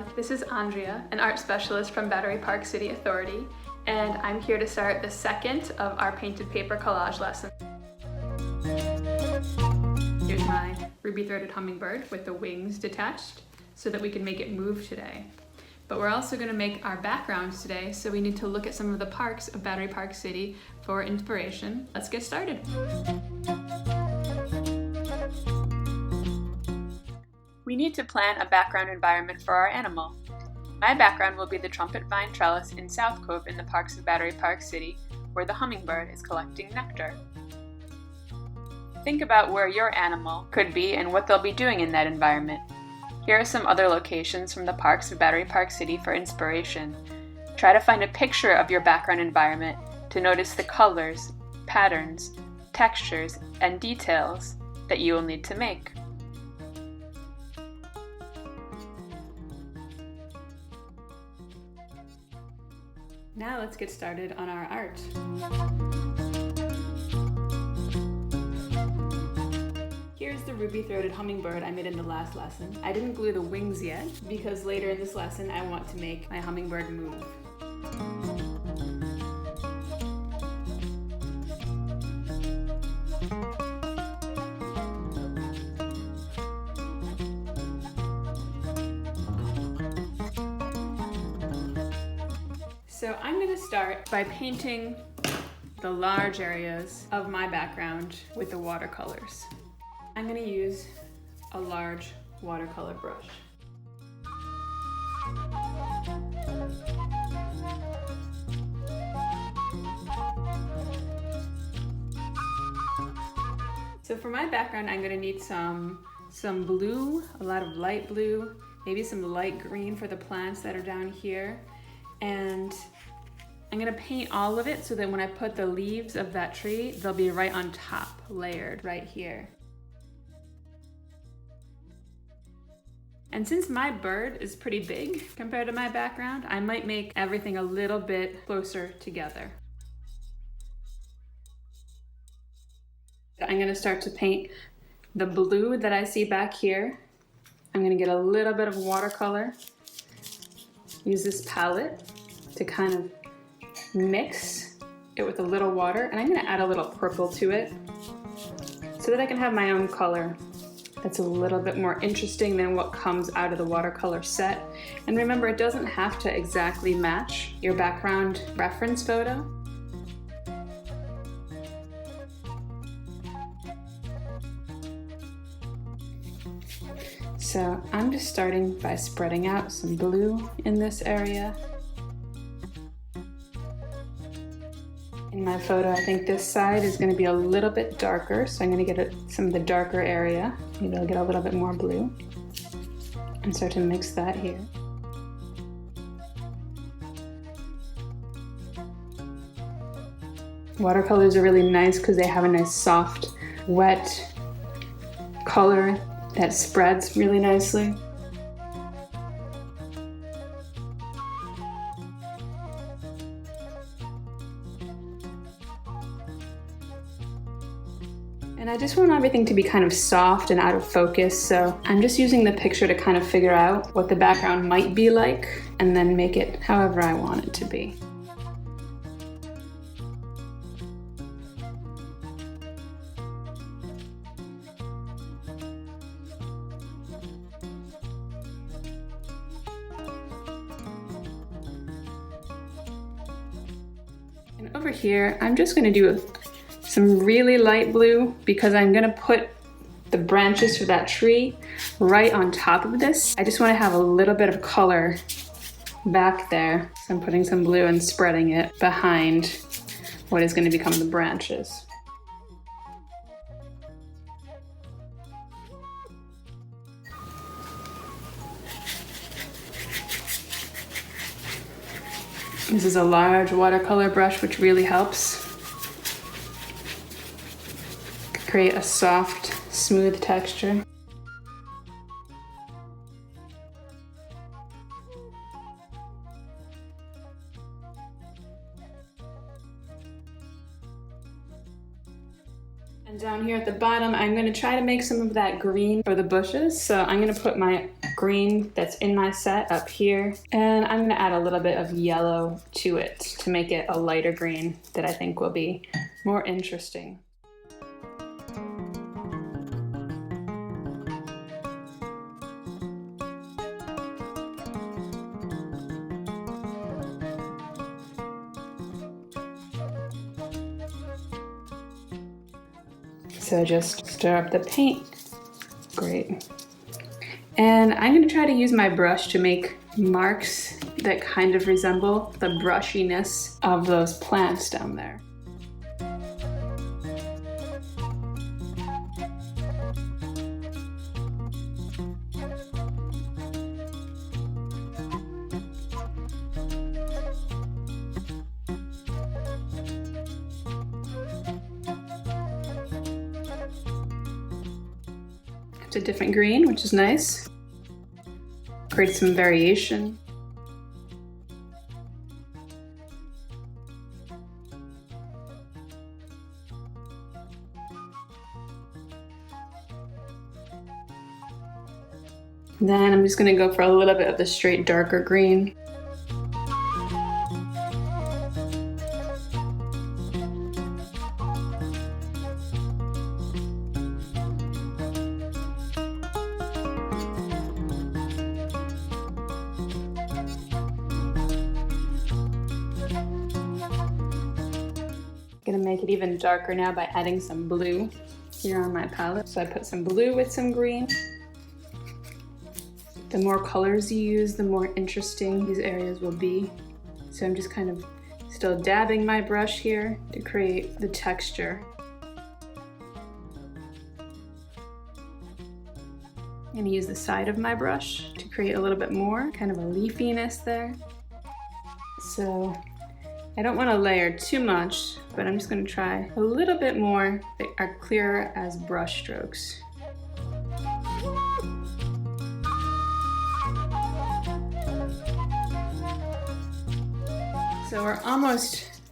everyone, this is Andrea, an art specialist from Battery Park City Authority, and I'm here to start the second of our painted paper collage lesson. Here's my ruby-throated hummingbird with the wings detached so that we can make it move today. But we're also going to make our backgrounds today, so we need to look at some of the parks of Battery Park City for inspiration. Let's get started. We need to plan a background environment for our animal. My background will be the trumpet vine trellis in South Cove in the parks of Battery Park City, where the hummingbird is collecting nectar. Think about where your animal could be and what they'll be doing in that environment. Here are some other locations from the parks of Battery Park City for inspiration. Try to find a picture of your background environment to notice the colors, patterns, textures, and details that you will need to make. Now let's get started on our art. Here's the ruby-throated hummingbird I made in the last lesson. I didn't glue the wings yet because later in this lesson I want to make my hummingbird move. So I'm going to start by painting the large areas of my background with the watercolors. I'm going to use a large watercolor brush. So for my background, I'm going to need some blue, a lot of light blue, maybe some light green for the plants that are down here. And I'm gonna paint all of it so that when I put the leaves of that tree, they'll be right on top, layered right here. And since my bird is pretty big compared to my background, I might make everything a little bit closer together. I'm gonna start to paint the blue that I see back here. I'm gonna get a little bit of watercolor. Use this palette to kind of mix it with a little water, and I'm going to add a little purple to it so that I can have my own color that's a little bit more interesting than what comes out of the watercolor set. And remember, it doesn't have to exactly match your background reference photo. So I'm just starting by spreading out some blue in this area. In my photo, I think this side is going to be a little bit darker, so I'm going to get some of the darker area. Maybe I'll get a little bit more blue and start to mix that here. Watercolors are really nice because they have a nice soft, wet color that spreads really nicely. And I just want everything to be kind of soft and out of focus, so I'm just using the picture to kind of figure out what the background might be like and then make it however I want it to be. And over here, I'm just going to do some really light blue because I'm going to put the branches for that tree right on top of this. I just want to have a little bit of color back there. So I'm putting some blue and spreading it behind what is going to become the branches. This is a large watercolor brush, which really helps create a soft, smooth texture. And down here at the bottom, I'm going to try to make some of that green for the bushes. So I'm going to put my green that's in my set up here. And I'm gonna add a little bit of yellow to it to make it a lighter green that I think will be more interesting. So just stir up the paint. Great. And I'm gonna try to use my brush to make marks that kind of resemble the brushiness of those plants down there. It's a different green, which is nice. Create some variation. Then I'm just gonna go for a little bit of the straight darker green. Gonna make it even darker now by adding some blue here on my palette. So I put some blue with some green. The more colors you use, the more interesting these areas will be. So I'm just kind of still dabbing my brush here to create the texture. I'm gonna use the side of my brush to create a little bit more, kind of a leafiness there. So I don't want to layer too much, but I'm just going to try a little bit more that are clearer as brush strokes. So we're almost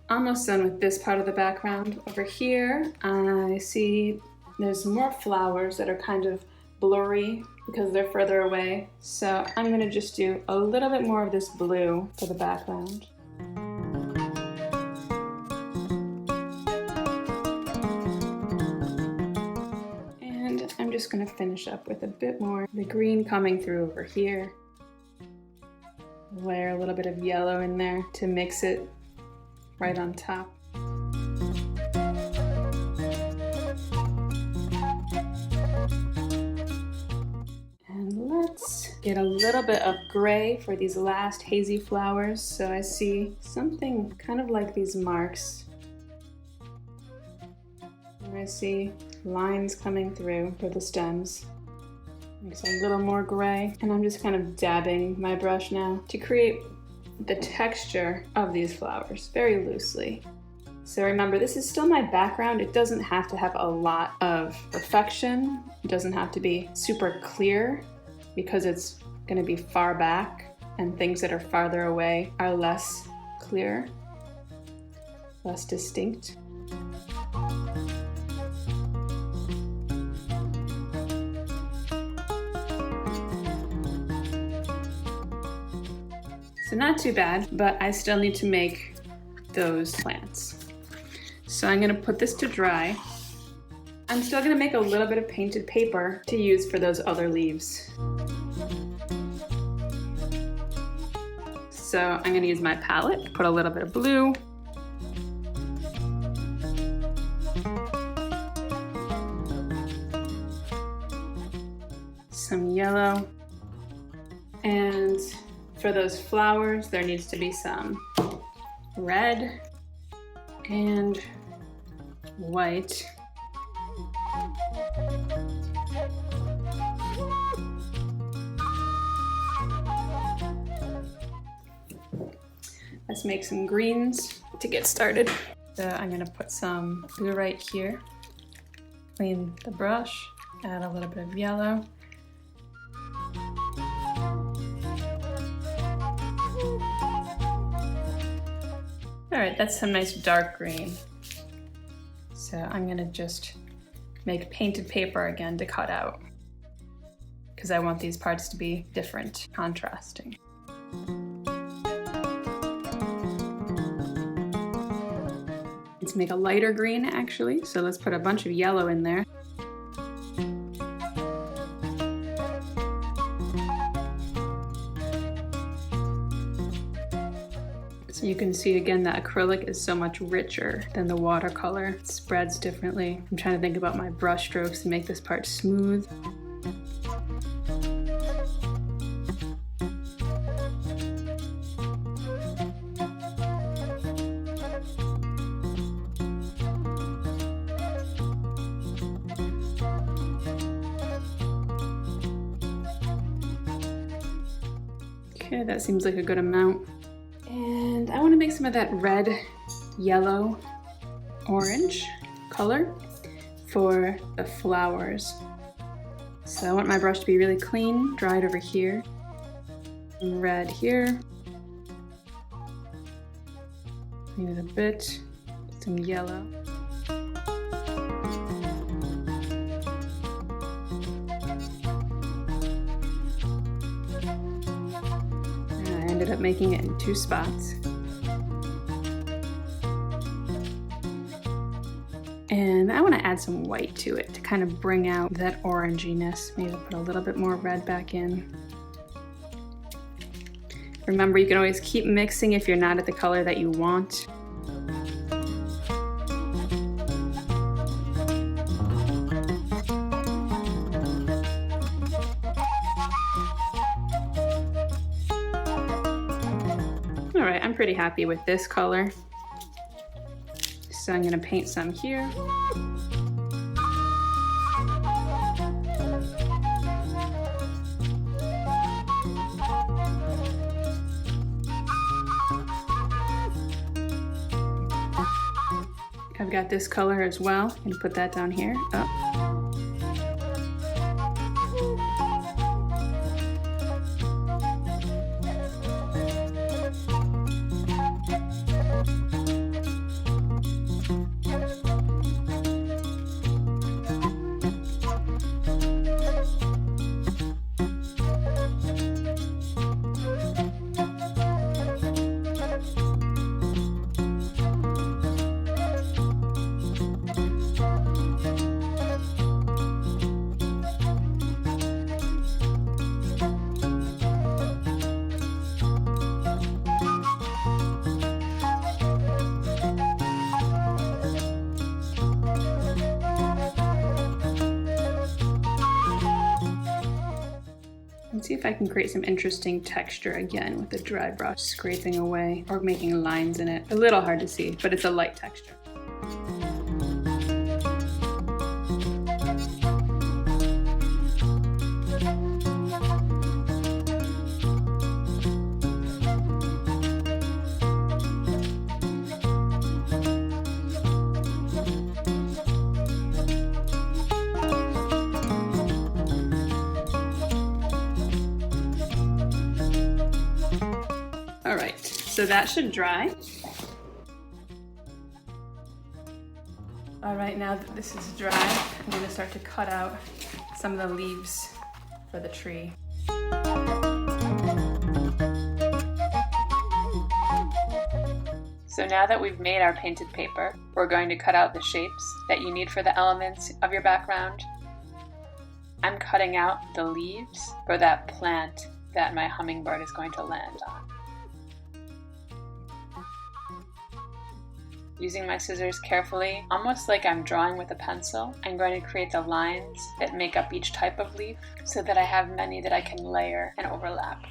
done with this part of the background. Over here, I see there's more flowers that are kind of blurry because they're further away. So I'm going to just do a little bit more of this blue for the background. I'm just going to finish up with a bit more the green coming through over here. Layer a little bit of yellow in there to mix it right on top. And let's get a little bit of gray for these last hazy flowers. So I see something kind of like these marks. And I see lines coming through for the stems. Makes a little more gray, and I'm just kind of dabbing my brush now to create the texture of these flowers very loosely. So remember, this is still my background. It doesn't have to have a lot of perfection. It doesn't have to be super clear because it's going to be far back, and things that are farther away are less clear, less distinct. So not too bad, but I still need to make those plants. So I'm gonna put this to dry. I'm still gonna make a little bit of painted paper to use for those other leaves. So I'm gonna use my palette, put a little bit of blue. Some yellow. And for those flowers, there needs to be some red and white. Let's make some greens to get started. So I'm gonna put some blue right here. Clean the brush, add a little bit of yellow. All right, that's some nice dark green. So I'm gonna just make painted paper again to cut because I want these parts to be different, contrasting. Let's make a lighter green actually, so let's put a bunch of yellow in there. So you can see again that acrylic is so much richer than the watercolor. It spreads differently. I'm trying to think about my brush strokes to make this part smooth. Okay, that seems like a good amount. And I want to make some of that red, yellow, orange color for the flowers. So I want my brush to be really clean, dried over here. Some red here. Need a bit, some yellow. Ended up making it in 2 spots. And I want to add some white to it to kind of bring out that oranginess. Maybe put a little bit more red back in. Remember, you can always keep mixing if you're not at the color that you want. Alright, I'm pretty happy with this color. So I'm going to paint some here. I've got this color as well. I'm going to put that down here. Oh. Let's see if I can create some interesting texture again with the dry brush, scraping away or making lines in it. A little hard to see, but it's a light texture. All right, so that should dry. All right, now that this is dry, I'm going to start to cut out some of the leaves for the tree. So now that we've made our painted paper, we're going to cut out the shapes that you need for the elements of your background. I'm cutting out the leaves for that plant that my hummingbird is going to land on. Using my scissors carefully, almost like I'm drawing with a pencil, I'm going to create the lines that make up each type of leaf so that I have many that I can layer and overlap.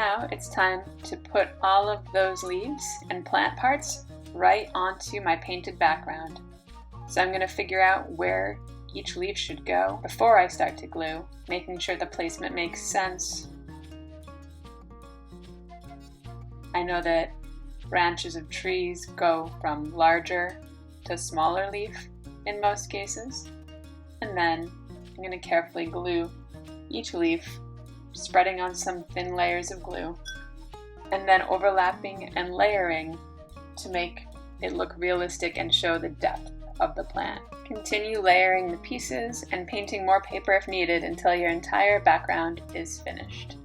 Now it's time to put all of those leaves and plant parts right onto my painted background. So I'm going to figure out where each leaf should go before I start to glue, making sure the placement makes sense. I know that branches of trees go from larger to smaller leaf in most cases, and then I'm going to carefully glue each leaf, spreading on some thin layers of glue, and then overlapping and layering to make it look realistic and show the depth of the plant. Continue layering the pieces and painting more paper if needed until your entire background is finished.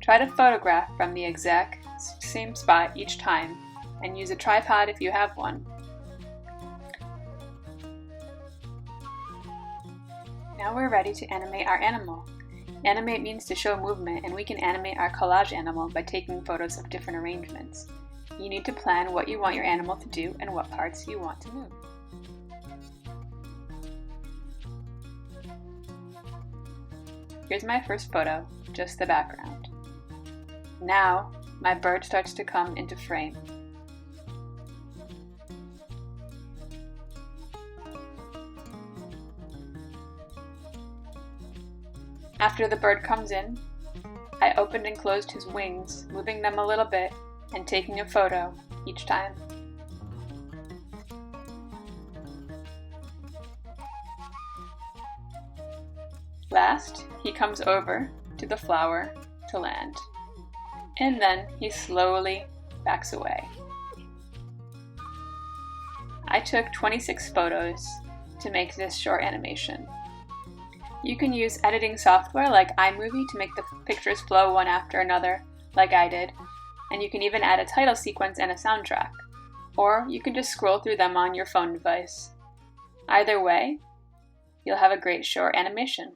Try to photograph from the exact same spot each time, and use a tripod if you have one. Now we're ready to animate our animal. Animate means to show movement, and we can animate our collage animal by taking photos of different arrangements. You need to plan what you want your animal to do and what parts you want to move. Here's my first photo, just the background. Now, my bird starts to come into frame. After the bird comes in, I opened and closed his wings, moving them a little bit and taking a photo each time. Last, he comes over to the flower to land, and then he slowly backs away. I took 26 photos to make this short animation. You can use editing software like iMovie to make the pictures flow one after another, like I did, and you can even add a title sequence and a soundtrack, or you can just scroll through them on your phone device. Either way, you'll have a great short animation.